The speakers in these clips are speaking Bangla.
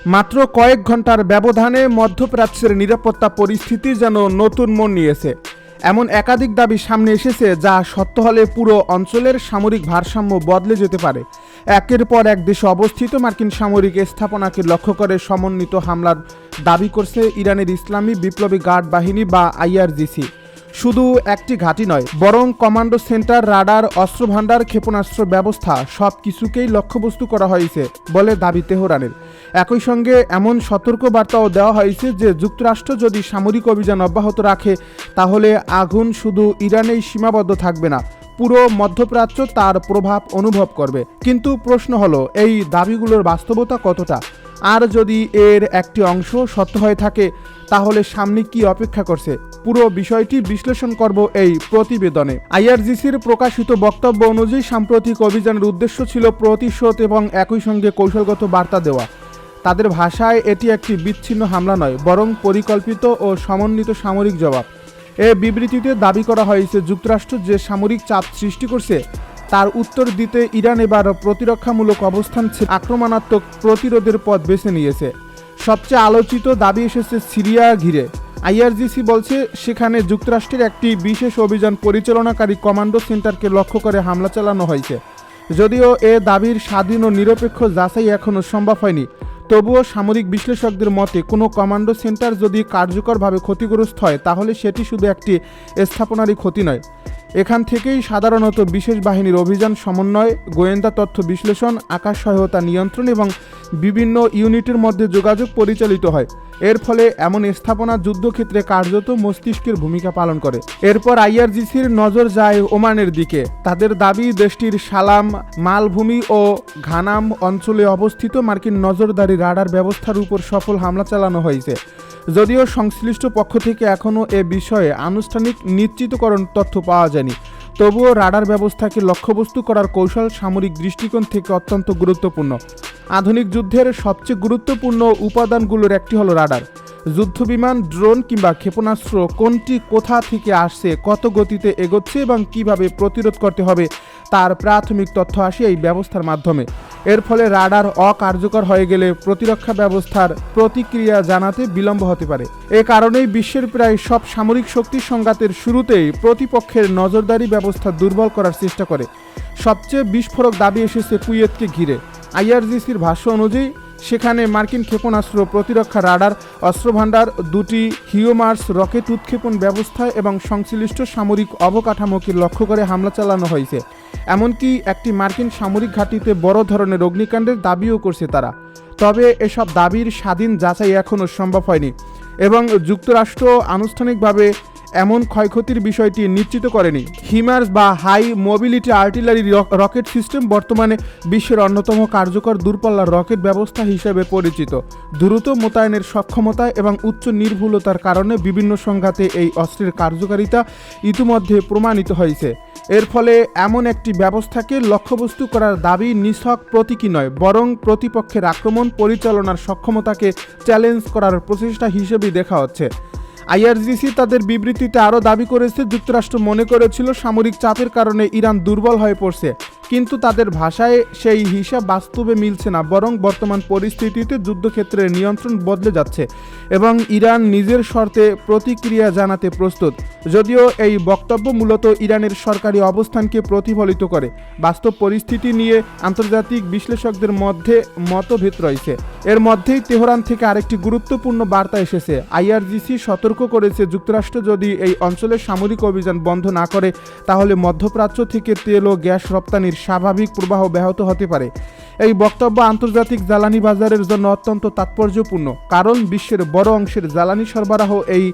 মাত্র কয়েক ঘন্টার ব্যবধানে মধ্যপ্রাচ্যের নিরাপত্তা পরিস্থিতি যেন নতুন মোড় নিয়েছে। এমন একাধিক দাবি সামনে এসেছে যা সত্য হলে পুরো অঞ্চলের সামরিক ভারসাম্য বদলে যেতে পারে। একের পর এক দেশে অবস্থিত মার্কিন সামরিক স্থাপনাকে লক্ষ্য করে সমন্বিত হামলার দাবি করছে ইরানের ইসলামী বিপ্লবী গার্ড বাহিনী বা IRGC। শুধু একটি ঘাঁটি নয়, বরং কমান্ডো সেন্টার, রাডার, অস্ত্রভান্ডার, ক্ষেপণাস্ত্র ব্যবস্থা সব কিছুকেই লক্ষ্যবস্তু করা হয়েছে বলে দাবি তেহরানের। একই সঙ্গে এমন সতর্কবার্তাও দেওয়া হয়েছে যে যুক্তরাষ্ট্র যদি সামরিক অভিযান অব্যাহত রাখে তাহলে আগুন শুধু ইরানেই সীমাবদ্ধ থাকবে না, পুরো মধ্যপ্রাচ্য তার প্রভাব অনুভব করবে। কিন্তু প্রশ্ন হলো, এই দাবিগুলোর বাস্তবতা কতটা? আর যদি এর একটি অংশ সত্য হয়ে থাকে তাহলে সামনে কি অপেক্ষা করছে? পুরো বিষয়টি বিশ্লেষণ করব এই প্রতিবেদনে। IRGCর প্রকাশিত বক্তব্য অনুযায়ী সাম্প্রতিক অভিযানের উদ্দেশ্য ছিল প্রতিশোধ এবং একই সঙ্গে কৌশলগত বার্তা দেওয়া। তাদের ভাষায় এটি একটি বিচ্ছিন্ন হামলা নয়, বরং পরিকল্পিত ও সমন্বিত সামরিক জবাব। এ বিবৃতিতে দাবি করা হয়েছে যুক্তরাষ্ট্র যে সামরিক চাপ সৃষ্টি করছে তার উত্তর দিতে ইরান এবার প্রতিরক্ষামূলক অবস্থান ছেড়ে আক্রমণাত্মক প্রতিরোধের পথ বেছে নিয়েছে। সবচেয়ে আলোচিত দাবি এসেছে সিরিয়া ঘিরে। IRGC বলছে সেখানে যুক্তরাষ্ট্রের একটি বিশেষ অভিযান পরিচালনাকারী কমান্ডো সেন্টারকে লক্ষ্য করে হামলা চালানো হয়েছে। যদিও এ দাবির স্বাধীন ও নিরপেক্ষ যাচাই এখনও সম্ভব হয়নি, তবুও সামরিক বিশ্লেষকদের মতে কোনো কমান্ডো সেন্টার যদি কার্যকরভাবে ক্ষতিগ্রস্ত হয় তাহলে সেটি শুধু একটি স্থাপনারই ক্ষতি নয়। এখান থেকেই সাধারণত বিশেষ বাহিনীর অভিযান সমন্বয়, গোয়েন্দা তথ্য বিশ্লেষণ, আকাশ সহায়তা নিয়ন্ত্রণ এবং বিভিন্ন ইউনিটের মধ্যে যোগাযোগ পরিচালিত হয়। এর ফলে এমন স্থাপনা যুদ্ধক্ষেত্রে কার্যত মস্তিষ্কের ভূমিকা পালন করে। এরপর IRGCর নজর যায় ওমানের দিকে। তাদের দাবি দেশটির সালাম, মালভূমি ও ঘানাম অঞ্চলে অবস্থিত মার্কিন নজরদারি রাডার ব্যবস্থার উপর সফল হামলা চালানো হয়েছে। যদিও সংশ্লিষ্ট পক্ষ থেকে এখনও এ বিষয়ে আনুষ্ঠানিক নিশ্চিতকরণ তথ্য পাওয়া যায়নি, তবুও রাডার ব্যবস্থাকে লক্ষ্যবস্তু করার কৌশল সামরিক দৃষ্টিকোণ থেকে অত্যন্ত গুরুত্বপূর্ণ। আধুনিক যুদ্ধের সবচেয়ে গুরুত্বপূর্ণ উপাদানগুলোর একটি হলো রাডার। যুদ্ধবিমান, ড্রোন কিংবা ক্ষেপণাস্ত্র কোনটি কোথা থেকে আসছে, কত গতিতে এগোচ্ছে এবং কিভাবে প্রতিরোধ করতে হবে তার প্রাথমিক তথ্য আসে এই ব্যবস্থার মাধ্যমে। এর ফলে রাডার অকার্যকর হয়ে গেলে প্রতিরক্ষা ব্যবস্থার প্রতিক্রিয়া জানাতে বিলম্ব হতে পারে। এ কারণেই বিশ্বের প্রায় সব সামরিক শক্তি সংঘাতের শুরুতেই প্রতিপক্ষের নজরদারি ব্যবস্থা দুর্বল করার চেষ্টা করে। সবচেয়ে বিস্ফোরক দাবি এসেছে কুয়েতকে ঘিরে। IRGCর ভাষ্য অনুযায়ী সেখানে মার্কিন ক্ষেপণাস্ত্র প্রতিরক্ষা রাডার, অস্ত্রভান্ডার, দুটি হিওমার্স রকেট উৎক্ষেপণ ব্যবস্থা এবং সংশ্লিষ্ট সামরিক অবকাঠামোকে লক্ষ্য করে হামলা চালানো হয়েছে। এমনকি একটি মার্কিন সামরিক ঘাঁটিতে বড় ধরনের অগ্নিকাণ্ডের দাবিও করছে তারা। তবে এসব দাবির স্বাধীন যাচাই এখনও সম্ভব হয়নি এবং যুক্তরাষ্ট্র আনুষ্ঠানিকভাবে এমন ক্ষয়ক্ষতির বিষয়টি নিশ্চিত করেনি। হিমার্স বা high mobility artillery rocket system বর্তমানে বিশ্বের অন্যতম কার্যকর দূরপাল্লার রকেট ব্যবস্থা হিসেবে পরিচিত। দ্রুত মোতায়েনের সক্ষমতা এবং উচ্চ নির্ভুলতার কারণে বিভিন্ন সংঘাতে এই অস্ত্রের কার্যকারিতা ইতিমধ্যে প্রমাণিত হয়েছে। এর ফলে এমন একটি ব্যবস্থাকে লক্ষ্যবস্তু করার দাবি নিছক প্রতীকী নয়, বরং প্রতিপক্ষের আক্রমণ পরিচালনার সক্ষমতাকে চ্যালেঞ্জ করার প্রচেষ্টা হিসেবেই দেখা হচ্ছে। IRGC তাদের বিবৃতিতে আরও দাবি করেছে যুক্তরাষ্ট্র মনে করেছিল সামরিক চাপের কারণে ইরান দুর্বল হয়ে পড়ছে, কিন্তু তাদের ভাষায় সেই হিসাব বাস্তবে মিলছে না, বরং বর্তমান পরিস্থিতিতে যুদ্ধক্ষেত্রের নিয়ন্ত্রণ বদলে যাচ্ছে এবং ইরান নিজের শর্তে প্রতিক্রিয়া জানাতে প্রস্তুত। যদিও এই বক্তব্য মূলত ইরানের সরকারি অবস্থানকে প্রতিফলিত করে, বাস্তব পরিস্থিতি নিয়ে আন্তর্জাতিক বিশ্লেষকদের মধ্যে মতভেদ রয়েছে। এর মধ্যেই তেহরান থেকে আরেকটি গুরুত্বপূর্ণ বার্তা এসেছে। IRGC সতর্ক করেছে যুক্তরাষ্ট্র যদি এই অঞ্চলের সামরিক অভিযান বন্ধ না করে তাহলে মধ্যপ্রাচ্য থেকে তেল ও গ্যাস রপ্তানির স্বাভাবিক প্রবাহ ব্যাহত হতে পারে। এই বক্তব্য আন্তর্জাতিক জ্বালানি বাজারের জন্য অত্যন্ত তাৎপর্যপূর্ণ, কারণ বিশ্বের বড় অংশের জ্বালানি সরবরাহ এই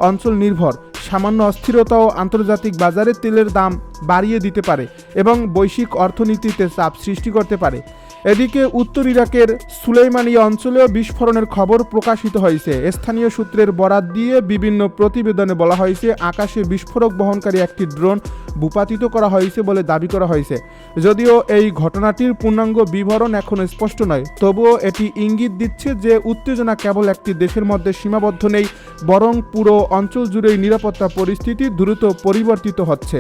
অঞ্চল নির্ভর। সামান্য অস্থিরতাও আন্তর্জাতিক বাজারে তেলের দাম বাড়িয়ে দিতে পারে এবং বৈশ্বিক অর্থনীতিতে চাপ সৃষ্টি করতে পারে। এদিকে উত্তর ইরাকের সুলেইমানিয়া অঞ্চলেও বিস্ফোরণের খবর প্রকাশিত হয়েছে। স্থানীয় সূত্রের বরাত দিয়ে বিভিন্ন প্রতিবেদনে বলা হয়েছে আকাশে বিস্ফোরক বহনকারী একটি ড্রোন ভূপাতিত করা হয়েছে বলে দাবি করা হয়েছে। যদিও এই ঘটনাটির পূর্ণাঙ্গ বিবরণ এখনও স্পষ্ট নয়, তবুও এটি ইঙ্গিত দিচ্ছে যে উত্তেজনা কেবল একটি দেশের মধ্যে সীমাবদ্ধ নেই, বরং পুরো অঞ্চল জুড়েই নিরাপত্তা পরিস্থিতি দ্রুত পরিবর্তিত হচ্ছে।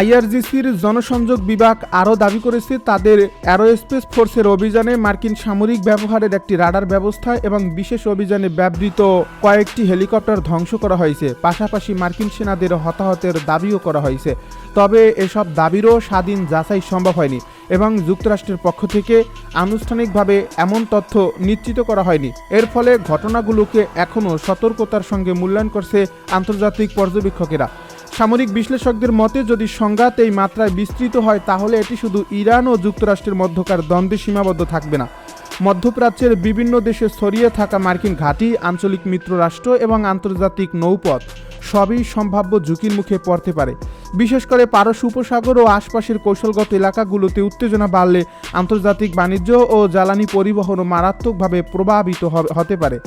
আইআরজিসির জনসংযোগ বিভাগ আরও দাবি করেছে, তাদের অ্যারোস্পেস ফোর্সের অভিযানে মার্কিন সামরিক ব্যবহারের একটি রাডার ব্যবস্থা এবং বিশেষ অভিযানে ব্যবহৃত কয়েকটি হেলিকপ্টার ধ্বংস করা হয়েছে। পাশাপাশি মার্কিন সেনাদের হতাহতের দাবিও করা হয়েছে। তবে এসব দাবিরও স্বাধীন যাচাই সম্ভব হয়নি এবং যুক্তরাষ্ট্রের পক্ষ থেকে আনুষ্ঠানিকভাবে এমন তথ্য নিশ্চিত করা হয়নি। এর ফলে ঘটনাগুলোকে এখনও সতর্কতার সঙ্গে মূল্যায়ন করছে আন্তর্জাতিক পর্যবেক্ষকেরা। সামরিক বিশ্লেষকদের মতে, যদি সংঘাত এই মাত্রায় বিস্তৃত হয় তাহলে এটি শুধু ইরান ও যুক্তরাষ্ট্রের মধ্যকার দ্বন্দ্বে সীমাবদ্ধ থাকবে না। মধ্যপ্রাচ্যের বিভিন্ন দেশে ছড়িয়ে থাকা মার্কিন ঘাঁটি, আঞ্চলিক মিত্ররাষ্ট্র এবং আন্তর্জাতিক নৌপথ সবই সম্ভাব্য ঝুঁকির মুখে পড়তে পারে। বিশেষ করে পারস্য উপসাগর ও আশপাশের কৌশলগত এলাকাগুলোতে উত্তেজনা বাড়লে আন্তর্জাতিক বাণিজ্য ও জ্বালানি পরিবহনও মারাত্মকভাবে প্রভাবিত হতে পারে।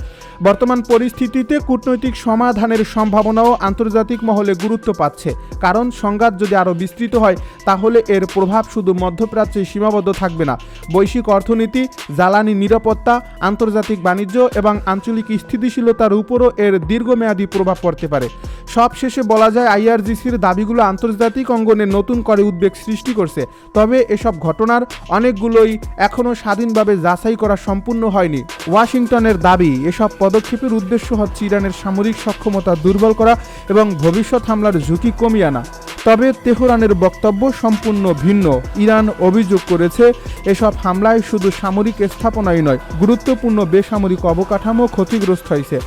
বর্তমান পরিস্থিতিতে কূটনৈতিক সমাধানের সম্ভাবনাও আন্তর্জাতিক মহলে গুরুত্ব পাচ্ছে, কারণ সংঘাত যদি আরও বিস্তৃত হয় তাহলে এর প্রভাব শুধু মধ্যপ্রাচ্যে সীমাবদ্ধ থাকবে না। বৈশ্বিক অর্থনীতি, জ্বালানি নিরাপত্তা, আন্তর্জাতিক বাণিজ্য এবং আঞ্চলিক স্থিতিশীলতার উপরও এর দীর্ঘমেয়াদী প্রভাব পড়তে পারে। সবশেষে বলা যায়, আইআরজিসির দাবিগুলো আন্তর্জাতিক অঙ্গনে নতুন করে উদ্বেগ সৃষ্টি করছে। তবে এসব ঘটনার অনেকগুলোই এখনও স্বাধীনভাবে যাচাই করা সম্পূর্ণ হয়নি। ওয়াশিংটনের দাবি, এসব পদক্ষেপের উদ্দেশ্য হচ্ছে ইরানের সামরিক সক্ষমতা দুর্বল করা এবং ভবিষ্যৎ হামলার ঝুঁকি কমিয়ে আনা। তবে তেহরানের বক্তব্য সম্পূর্ণ ভিন্ন। ইরান অভিযোগ করেছে, এসব হামলায় শুধু সামরিক স্থাপনাই নয়, গুরুত্বপূর্ণ বেসামরিক অবকাঠামো ক্ষতিগ্রস্ত হয়েছে।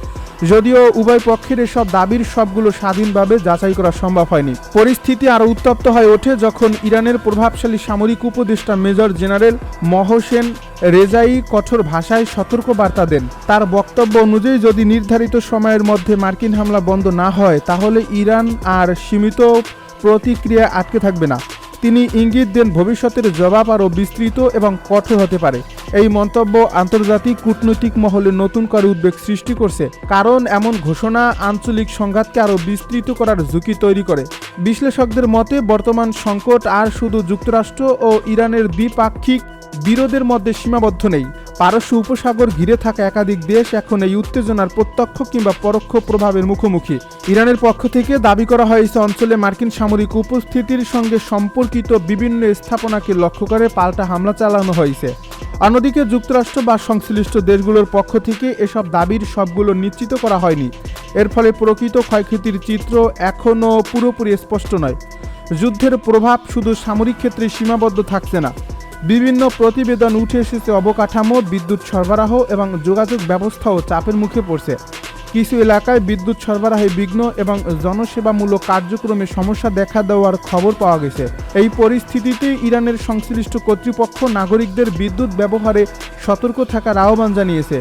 যদিও উভয় পক্ষের এসব দাবির সবগুলো স্বাধীনভাবে যাচাই করা সম্ভব হয়নি। পরিস্থিতি আরও উত্তপ্ত হয়ে ওঠে যখন ইরানের প্রভাবশালী সামরিক উপদেষ্টা মেজর জেনারেল মহসেন রেজাই কঠোর ভাষায় সতর্ক বার্তা দেন। তার বক্তব্য অনুযায়ী, যদি নির্ধারিত সময়ের মধ্যে মার্কিন হামলা বন্ধ না হয় তাহলে ইরান আর সীমিত প্রতিক্রিয়া আটকে থাকবে না। তিনি ইঙ্গিত দেন ভবিষ্যতের জবাব আরও বিস্তৃত এবং কঠোর হতে পারে। এই মন্তব্য আন্তর্জাতিক কূটনৈতিক মহলে নতুন করে উদ্বেগ সৃষ্টি করছে, কারণ এমন ঘোষণা আঞ্চলিক সংঘাতকে আরও বিস্তৃত করার ঝুঁকি তৈরি করে। বিশ্লেষকদের মতে, বর্তমান সংকট আর শুধু যুক্তরাষ্ট্র ও ইরানের দ্বিপাক্ষিক বিরোধের মধ্যে সীমাবদ্ধ নেই। পারস্য উপসাগর ঘিরে থাকা একাধিক দেশ এখন এই উত্তেজনার প্রত্যক্ষ কিংবা পরোক্ষ প্রভাবের মুখোমুখি। ইরানের পক্ষ থেকে দাবি করা হয়েছে, অঞ্চলে মার্কিন সামরিক উপস্থিতির সঙ্গে সম্পর্কিত বিভিন্ন স্থাপনাকে লক্ষ্য করে পাল্টা হামলা চালানো হয়েছে। অন্যদিকে যুক্তরাষ্ট্র বা সংশ্লিষ্ট দেশগুলোর পক্ষ থেকে এসব দাবির সবগুলো নিশ্চিত করা হয়নি। এর ফলে প্রকৃত ক্ষয়ক্ষতির চিত্র এখনও পুরোপুরি স্পষ্ট নয়। যুদ্ধের প্রভাব শুধু সামরিক ক্ষেত্রে সীমাবদ্ধ থাকছে না। বিভিন্ন প্রতিবেদন উঠে এসেছে, অবকাঠামো, বিদ্যুৎ সরবরাহ এবং যোগাযোগ ব্যবস্থাও চাপের মুখে পড়ছে। কিছু এলাকায় বিদ্যুৎ সরবরাহে বিঘ্ন এবং জনসেবামূলক কার্যক্রমে সমস্যা দেখা দেওয়ার খবর পাওয়া গেছে। এই পরিস্থিতিতে ইরানের সংশ্লিষ্ট কর্তৃপক্ষ নাগরিকদের বিদ্যুৎ ব্যবহারে সতর্ক থাকার আহ্বান জানিয়েছে।